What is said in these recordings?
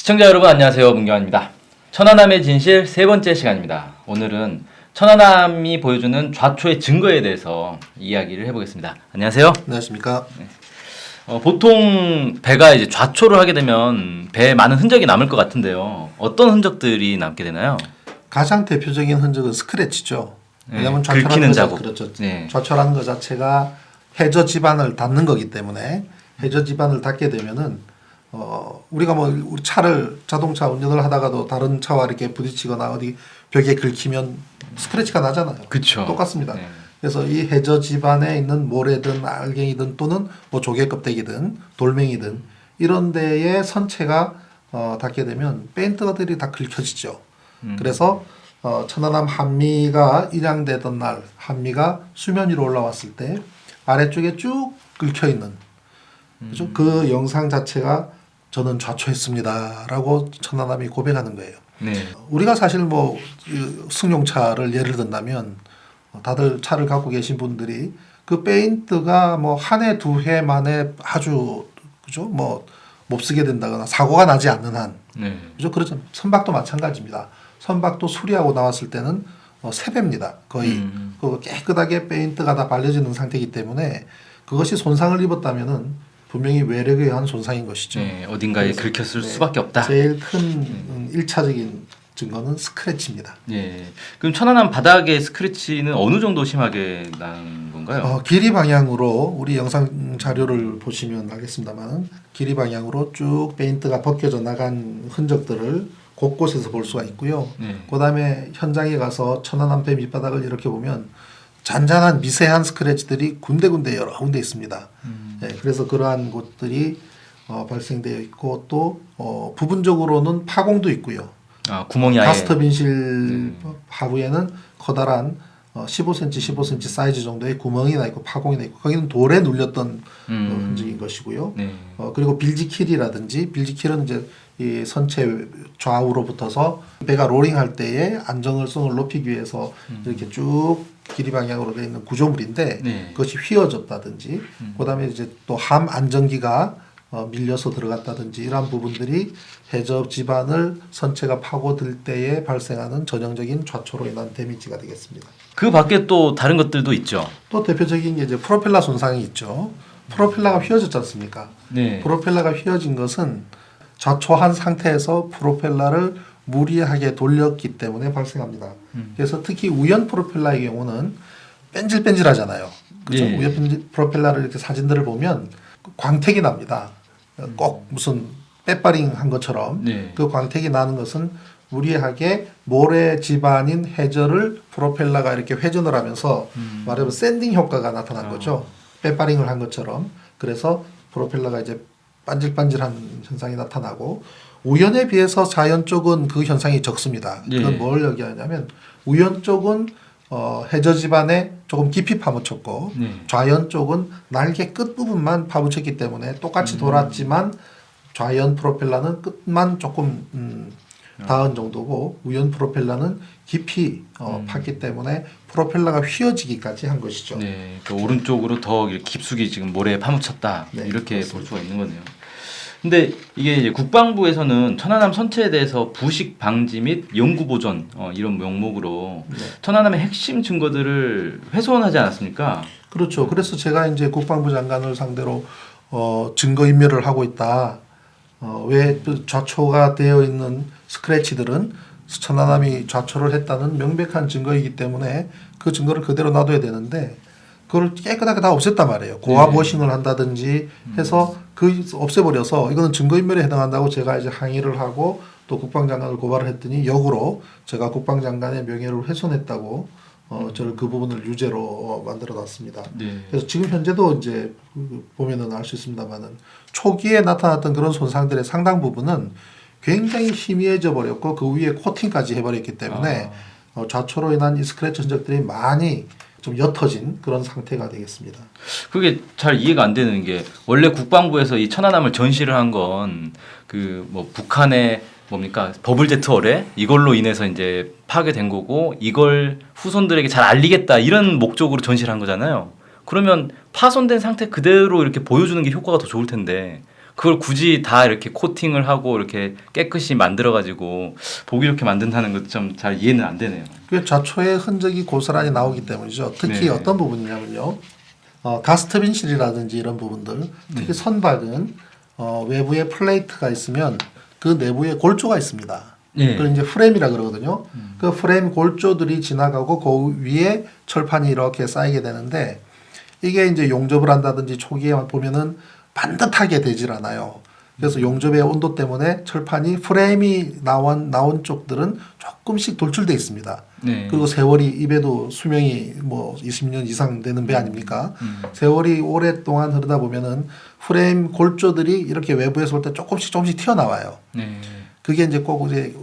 시청자 여러분 안녕하세요. 문경환입니다. 천안함의 진실 세 번째 시간입니다. 오늘은 천안함이 보여주는 좌초의 증거에 대해서 이야기를 해보겠습니다. 안녕하세요. 안녕하십니까. 보통 배가 이제 좌초를 하게 되면 배에 많은 흔적이 남을 것 같은데요. 어떤 흔적들이 남게 되나요? 가장 대표적인 흔적은 스크래치죠. 왜냐하면 긁히는 자국. 그렇죠. 네. 좌초라는 것 자체가 해저 지반을 닿는 거기 때문에 해저 지반을 닿게 되면은 우리가 뭐 우리 차를 자동차 운전을 하다가도 다른 차와 이렇게 부딪히거나 어디 벽에 긁히면 스크래치가 나잖아요. 그렇죠. 똑같습니다. 네. 그래서 이 해저 지반에 있는 모래든 알갱이든 또는 뭐 조개 껍데기든 돌멩이든 이런 데에 선체가 닿게 되면 페인트들이 다 긁혀지죠. 그래서 천안함 한미가 일양되던 날 한미가 수면 위로 올라왔을 때 아래쪽에 쭉 긁혀 있는 그죠? 그 영상 자체가 저는 좌초했습니다라고 천안함이 고백하는 거예요. 네. 우리가 사실 뭐 승용차를 예를 든다면 다들 차를 갖고 계신 분들이 그 페인트가 뭐 한 해 두 해 만에 아주 그죠? 뭐 못 쓰게 된다거나 사고가 나지 않는 한 네. 그죠? 그렇죠. 선박도 마찬가지입니다. 선박도 수리하고 나왔을 때는 세 배입니다. 거의 그 깨끗하게 페인트가 다 발려지는 상태이기 때문에 그것이 손상을 입었다면은 분명히 외력에 의한 손상인 것이죠. 네, 어딘가에 긁혔을 수밖에 없다. 제일 큰 1차적인 증거는 스크래치입니다. 예. 그럼 천안함 바닥의 스크래치는 어느 정도 심하게 난 건가요? 길이 방향으로 우리 영상 자료를 보시면 알겠습니다만 길이 방향으로 쭉 페인트가 벗겨져 나간 흔적들을 곳곳에서 볼 수가 있고요. 네. 그다음에 현장에 가서 천안함 배 밑바닥을 이렇게 보면 잔잔한 미세한 스크래치들이 군데군데 여러 군데 있습니다. 네, 그래서 그러한 곳들이 발생되어 있고 또 부분적으로는 파공도 있고요. 아, 구멍이 아예 가스터 빈실 하부에는 커다란 15cm, 15cm 사이즈 정도의 구멍이 나 있고 파공이 나 있고 거기는 돌에 눌렸던 흔적인 것이고요. 네. 그리고 빌지킬이라든지 빌지킬은 이제 이 선체 좌우로 붙어서 배가 로링할 때에 안정성을 높이기 위해서 이렇게 쭉 길이 방향으로 되어 있는 구조물인데 네. 그것이 휘어졌다든지 그다음에 이제 또 함 안정기가 밀려서 들어갔다든지 이러한 부분들이 해저 지반을 선체가 파고들 때에 발생하는 전형적인 좌초로 인한 데미지가 되겠습니다. 그 밖에 또 다른 것들도 있죠. 또 대표적인 게 이제 프로펠러 손상이 있죠. 프로펠러가 휘어졌지 않습니까? 네. 프로펠러가 휘어진 것은 좌초한 상태에서 프로펠러를 무리하게 돌렸기 때문에 발생합니다. 그래서 특히 우연 프로펠러의 경우는 뺀질뺀질하잖아요. 그렇죠? 예. 우연 프로펠러를 이렇게 사진들을 보면 광택이 납니다. 꼭 무슨 빼빠링 한 것처럼 네. 그 광택이 나는 것은 무리하게 모래 지반인 해저를 프로펠러가 이렇게 회전을 하면서 말하자면 샌딩 효과가 나타난 거죠. 빼빠링을 한 것처럼. 그래서 프로펠러가 이제 반질반질한 현상이 나타나고 우연에 비해서 자연 쪽은 그 현상이 적습니다. 그건 예. 뭘 얘기하냐면 우연 쪽은 해저 지반에 조금 깊이 파묻혔고 네. 좌연 쪽은 날개 끝 부분만 파묻혔기 때문에 똑같이 돌았지만 좌연 프로펠러는 끝만 조금 닿은 정도고 우연 프로펠러는 깊이 팠기 때문에 프로펠러가 휘어지기까지 한 것이죠. 네. 그 오른쪽으로 더 이렇게 깊숙이 지금 모래에 파묻혔다. 네, 이렇게 그렇습니다. 볼 수가 있는 거네요. 근데 이게 이제 국방부에서는 천안함 선체에 대해서 부식 방지 및 연구 보존 이런 명목으로 네. 천안함의 핵심 증거들을 훼손하지 않았습니까? 그렇죠. 그래서 제가 이제 국방부 장관을 상대로 증거 인멸을 하고 있다. 왜 좌초가 되어 있는 스크래치들은 천안함이 좌초를 했다는 명백한 증거이기 때문에 그 증거를 그대로 놔둬야 되는데 그걸 깨끗하게 다 없앴단 말이에요. 고압 워싱을 한다든지 해서 그 없애버려서 이거는 증거인멸에 해당한다고 제가 이제 항의를 하고 또 국방장관을 고발을 했더니 역으로 제가 국방장관의 명예를 훼손했다고 저를 그 부분을 유죄로 만들어 놨습니다. 네. 그래서 지금 현재도 이제 보면은 알 수 있습니다만은 초기에 나타났던 그런 손상들의 상당 부분은 굉장히 희미해져 버렸고 그 위에 코팅까지 해버렸기 때문에 좌초로 인한 이 스크래치 흔적들이 많이 좀 옅어진 그런 상태가 되겠습니다. 그게 잘 이해가 안 되는 게 원래 국방부에서 이 천안함을 전시를 한 건 그 뭐 북한의 뭡니까 버블 제트 어뢰 이걸로 인해서 이제 파괴된 거고 이걸 후손들에게 잘 알리겠다 이런 목적으로 전시를 한 거잖아요. 그러면 파손된 상태 그대로 이렇게 보여주는 게 효과가 더 좋을 텐데 그걸 굳이 다 이렇게 코팅을 하고 이렇게 깨끗이 만들어가지고 보기 좋게 만든다는 것 좀 잘 이해는 안 되네요. 그 좌초의 흔적이 고스란히 나오기 때문이죠. 특히 네. 어떤 부분이냐면요. 가스터빈실이라든지 이런 부분들, 특히 선박은 외부에 플레이트가 있으면 그 내부에 골조가 있습니다. 네. 그걸 이제 프레임이라 그러거든요. 그 프레임 골조들이 지나가고 그 위에 철판이 이렇게 쌓이게 되는데 이게 이제 용접을 한다든지 초기에 보면은 반듯하게 되질 않아요. 그래서 용접의 온도 때문에 철판이 프레임이 나온 쪽들은 조금씩 돌출돼 있습니다. 네. 그리고 세월이 입에도 수명이 뭐 20년 이상 되는 배 아닙니까? 세월이 오랫동안 흐르다 보면은 프레임 골조들이 이렇게 외부에서 볼 때 조금씩 튀어나와요. 네. 그게 이제 꼭 이제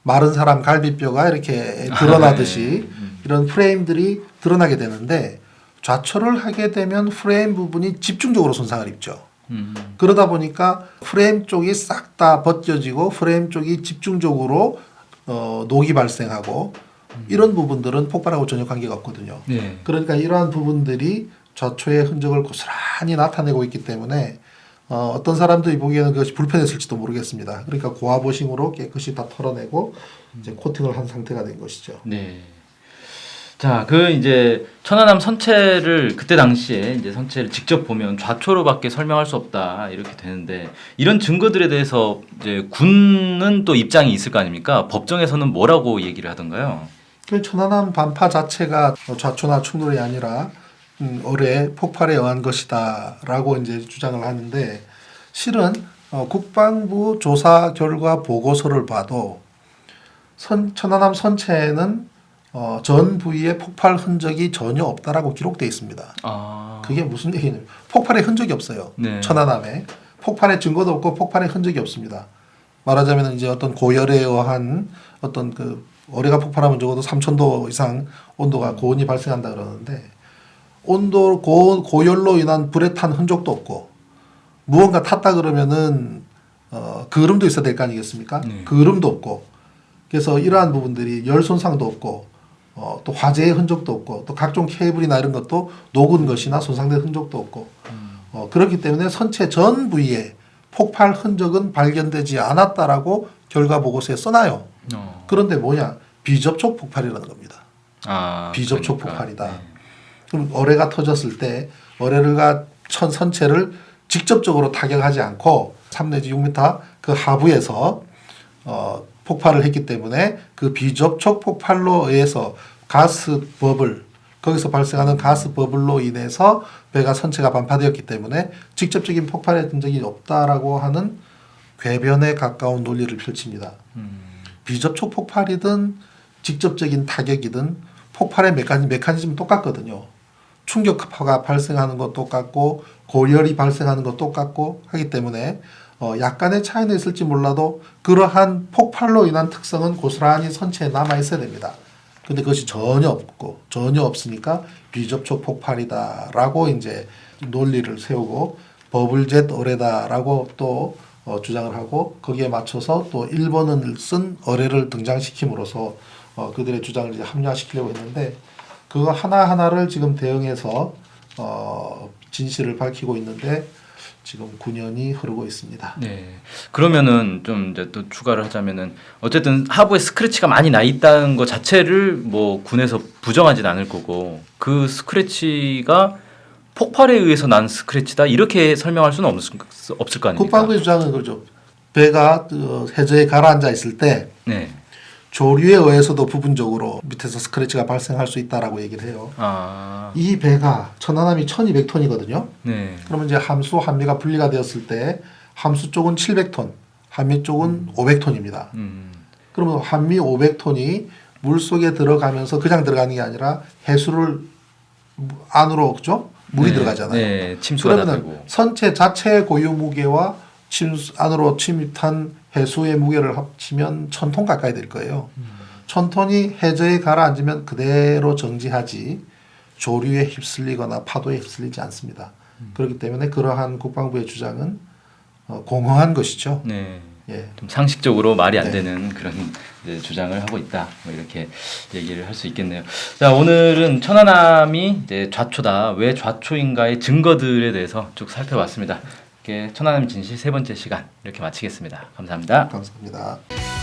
마른 사람 갈비뼈가 이렇게 드러나듯이 이런 프레임들이 드러나게 되는데 좌초를 하게 되면 프레임 부분이 집중적으로 손상을 입죠. 그러다 보니까 프레임 쪽이 싹 다 벗겨지고 프레임 쪽이 집중적으로 녹이 발생하고 이런 부분들은 폭발하고 전혀 관계가 없거든요. 네. 그러니까 이러한 부분들이 좌초의 흔적을 고스란히 나타내고 있기 때문에 어떤 사람들이 보기에는 그것이 불편했을지도 모르겠습니다. 그러니까 고아보싱으로 깨끗이 다 털어내고 이제 코팅을 한 상태가 된 것이죠. 네. 자, 그 이제 천안함 선체를 그때 당시에 이제 선체를 직접 보면 좌초로밖에 설명할 수 없다 이렇게 되는데 이런 증거들에 대해서 이제 군은 또 입장이 있을 거 아닙니까? 법정에서는 뭐라고 얘기를 하던가요? 그 천안함 반파 자체가 좌초나 충돌이 아니라 어뢰 폭발에 의한 것이다라고 이제 주장을 하는데 실은 국방부 조사 결과 보고서를 봐도 천안함 선체에는 전 부위에 폭발 흔적이 전혀 없다라고 기록되어 있습니다. 아. 그게 무슨 얘기냐면 폭발의 흔적이 없어요. 네. 천안함에 폭발의 증거도 없고 폭발의 흔적이 없습니다. 말하자면 이제 어떤 고열에 의한 어떤 그 어뢰가 폭발하면 적어도 3,000도 이상 온도가 고온이 발생한다 그러는데 온도 고열로 인한 불에 탄 흔적도 없고 무언가 탔다 그러면은 그을음도 있어야 될 거 아니겠습니까? 네. 그을음도 없고 그래서 이러한 부분들이 열 손상도 없고 또 화재의 흔적도 없고 또 각종 케이블이나 이런 것도 녹은 것이나 손상된 흔적도 없고 그렇기 때문에 선체 전 부위에 폭발 흔적은 발견되지 않았다라고 결과 보고서에 써놔요. 그런데 뭐냐 비접촉 폭발이라는 겁니다. 아, 비접촉 그러니까. 폭발이다. 네. 그럼 어뢰가 터졌을 때 어뢰가 선체를 직접적으로 타격하지 않고 3 내지 6m 그 하부에서 폭발을 했기 때문에 그 비접촉 폭발로 의해서 가스 버블 거기서 발생하는 가스 버블로 인해서 배가 선체가 반파되었기 때문에 직접적인 폭발의 흔적이 없다라고 하는 궤변에 가까운 논리를 펼칩니다. 비접촉 폭발이든 직접적인 타격이든 폭발의 메커니즘은 똑같거든요. 충격파가 발생하는 것 똑같고 고열이 발생하는 것 똑같고 하기 때문에 약간의 차이는 있을지 몰라도 그러한 폭발로 인한 특성은 고스란히 선체에 남아 있어야 됩니다. 근데 그것이 전혀 없고 전혀 없으니까 비접촉 폭발이다라고 이제 논리를 세우고 버블젯 어뢰다라고 또 주장을 하고 거기에 맞춰서 또 일본을 쓴 어뢰를 등장시킴으로써 그들의 주장을 이제 합리화시키려고 했는데 그거 하나하나를 지금 대응해서 진실을 밝히고 있는데 지금 9년이 흐르고 있습니다. 네. 그러면은 좀 이제 또 추가를 하자면은 어쨌든 하부에 스크래치가 많이 나 있다는 것 자체를 뭐 군에서 부정하진 않을 거고 그 스크래치가 폭발에 의해서 난 스크래치다 이렇게 설명할 수는 없을 거 아닙니까? 국방부의 주장은 그렇죠. 배가 해저에 가라앉아 있을 때 네. 조류에 의해서도 부분적으로 밑에서 스크래치가 발생할 수 있다라고 얘기를 해요. 아. 이 배가 천안함이 1,200톤이거든요. 네. 그러면 이제 함수 한미가 분리가 되었을 때 함수 쪽은 700톤, 한미 쪽은 500톤입니다. 그러면 한미 500톤이 물 속에 들어가면서 그냥 들어가는 게 아니라 해수를 안으로 그죠? 물이 네. 들어가잖아요. 네. 침수가 다 그러면 되고. 선체 자체의 고유 무게와 안으로 침입한 해수의 무게를 합치면 1,000톤 가까이 될 거예요. 1,000톤이 해저에 가라앉으면 그대로 정지하지 조류에 휩쓸리거나 파도에 휩쓸리지 않습니다. 그렇기 때문에 그러한 국방부의 주장은 공허한 것이죠. 네. 예. 좀 상식적으로 말이 안 네. 되는 그런 이제 주장을 하고 있다. 뭐 이렇게 얘기를 할 수 있겠네요. 자, 오늘은 천안함이 이제 좌초다. 왜 좌초인가의 증거들에 대해서 쭉 살펴봤습니다. 이렇게 천안함 진실 세 번째 시간 이렇게 마치겠습니다. 감사합니다. 감사합니다.